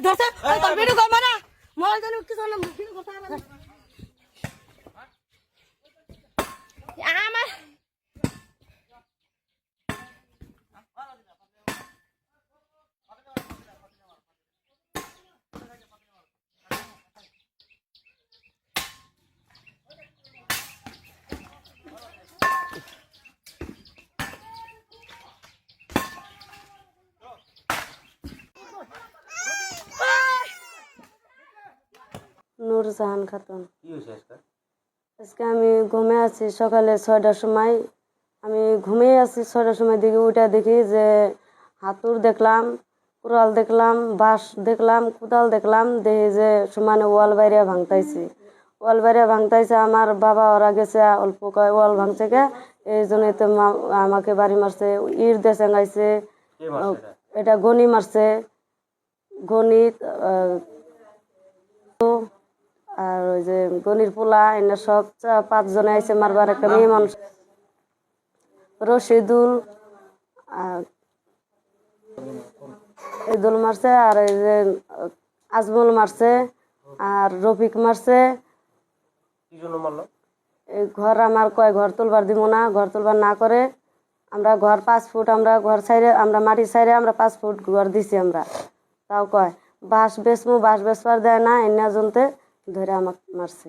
ধরছে তোর ভিডিও কর মানা মোবাইল জানি কিছু না ভিডিও করতে হবে আমার নূরজাহান খাতুন। আজকে আমি ঘুমে আছি সকালে 6টার সময়। আমি ঘুমিয়ে আছি 6টার সময় দিকে উঠে দেখি যে হাতুড় দেখলাম, কুড়াল দেখলাম, বাঁশ দেখলাম, কোদাল দেখলাম। দেখি যে সমানে ওয়াল বাইরে ভাঙতাইছে। ওয়াল বাইরে ভাঙতাইছে। আমার বাবা ওরা গেছে অল্প কয় ওয়াল ভাঙছে কে, এই জন্য তো আমাকে বাড়ি মারছে, ইট দিয়ে চেঙ্গাইছে। এটা গনি মারছে, গণিত আর ওই যে গনির পোলা এনে সব 5 জনে আইছে মারবার। একটা মেয়ে মানুষ রশিদুল ঈদুল মারছে, আর এই যে আজমল মারছে, আর রফিক মারছে। এই ঘর আমার কয় ঘর তুলবার দিব না, ঘর তুলবার না করে আমরা ঘর 5 ফুট, আমরা ঘর সাইডে আমরা মাটির সাইডে আমরা 5 ফুট ঘর দিছি আমরা। তাও কয় বাঁশ বেচমু, বাঁশ বেচবার দেয় না, এনে জনতে ধরে আমাকে মারছে।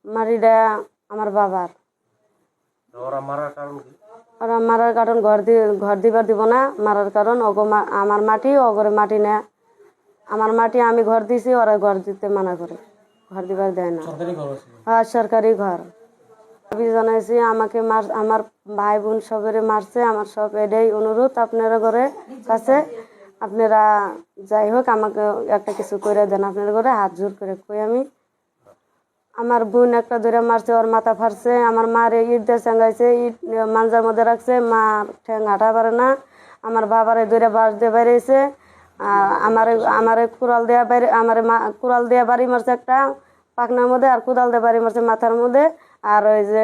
মারিটা আমার বাবার। ওরা মারার কারণ ঘর দিবার দিব না, মারার কারণ আমার মাটি অগরে মাটি না, আমার মাটি আমি ঘর দিছি, ওরা ঘর দিতে মানা করে, ঘর দিবার দেয় না। হ্যাঁ, সরকারি ঘর। আমি জানাইছি আমাকে আমার ভাই বোন সবেরে মারছে। আমার সব এটাই অনুরোধ আপনারা ঘরে কাছে, আপনারা যাই হোক আমাকে একটা কিছু করে দেন, আপনার ঘরে হাত জোর করে কই আমি। আমার বোন একটা ধরে মারছে, ওর মাথা ফাটছে। আমার মারে ইট দিয়ে চেঙ্গাইছে, ইট মাঞ্জার মধ্যে রাখছে, মা ঠ্যাং হাঁটা পারে না। আমার বাবারে ধরে বাঁশ দিয়ে বেরিয়েছে, আমারে কুড়াল দেওয়া বাইরে, আমার কুড়াল দেওয়া বাড়ি মারছে একটা পাখনার মধ্যে, আর কোদাল দিয়ে বাড়ি মারছে মাথার মধ্যে। আর ওই যে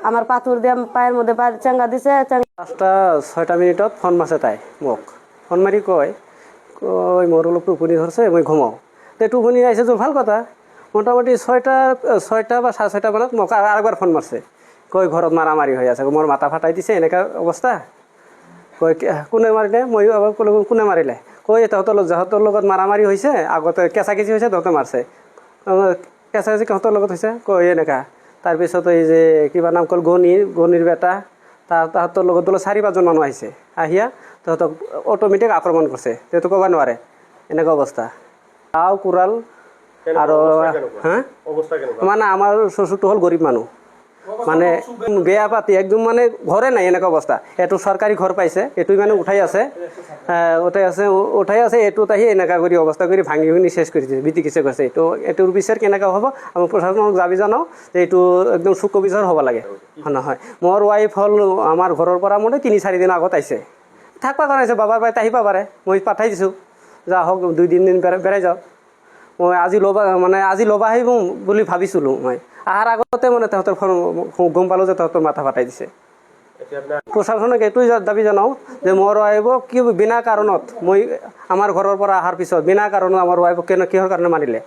আমার পাথর দিয়ে পায়ের মধ্যে চেঙ্গা দিছে। 5টা 6টা ফোন মাছে তাই মোক ফোন মারি কয় কই মোর অলপ টোপনি ধরছে, মই ঘুমাও। তো টোপনি আইছে তো ভাল কথা। মোটামুটি 6টা বা 6:30 মানত মোক আরেকবার ফোন মারছে, কই ঘৰত মারামারি হয়ে আছে, মোর মাথা ফাটাই দিছে, এনেকা অবস্থা। কই কোনে মারিলে? মই আবার কলো কোনে মারিলে? কই যাহতৰ লগত মারামারি হয়েছে, আগতে কেঁচাকেচি হয়েছে, তহঁতে মারছে। কেঁচাকেচি সিহঁতৰ লগত হৈছে, কই এনেকা। তাৰপিছত এই যে কিবা নাম কল গণিৰ বেটা, তাহাঁতৰ লগত বোলে 4-5জন মানুহ আহিছে, আহিয়া তাহাঁতক অট'মেটিক আক্ৰমণ কৰিছে, সেইটো ক'ব নোৱাৰে, এনেকুৱা অৱস্থা। তাও কুৰাল আৰু হা মানে আমাৰ শ্বশুৰটো হ'ল গৰীব মানুহ, মানে বেয়া পাতি একদম মানে ঘৰে নাই, এনেকুৱা অৱস্থা। এইটো চৰকাৰী ঘৰ পাইছে, এইটো মানে উঠাই আছে, এইটোত আহি এনেকুৱা কৰি অৱস্থা কৰি ভাঙি ভাঙি চেছ কৰিছে, বিটিকিছে কৰিছে। এইটোৰ বিচাৰ কেনেকুৱা হ'ব, আমি প্ৰশাসনক দাবী জনাওঁ যে এইটো একদম চুকু বিচাৰ হ'ব লাগে। নহয়, মোৰ ৱাইফ হ'ল আমাৰ ঘৰৰ পৰা মানে 3-4 দিন আগত আহিছে, থাকিব কাৰণে আহিছে, বাবাৰ বাৰীত আহিব পাৰে, মই পঠাই দিছোঁ, যা হওক 2-3 দিন বেৰাই যাওক। মই আজি ল'বা আহিব বুলি ভাবিছিলোঁ। মই অহাৰ আগতে মানে তাহাঁতৰ গম পালোঁ যে তাহাঁতৰ মাথা ফাটাই দিছে। প্ৰশাসনক এইটোৱে দাবী জনাওঁ যে মোৰ ৱাইফক কি বিনা কাৰণত মই আমাৰ ঘৰৰ পৰা অহাৰ পিছত বিনা কাৰণত আমাৰ ৱাইফক কিহৰ কাৰণে মাৰিলে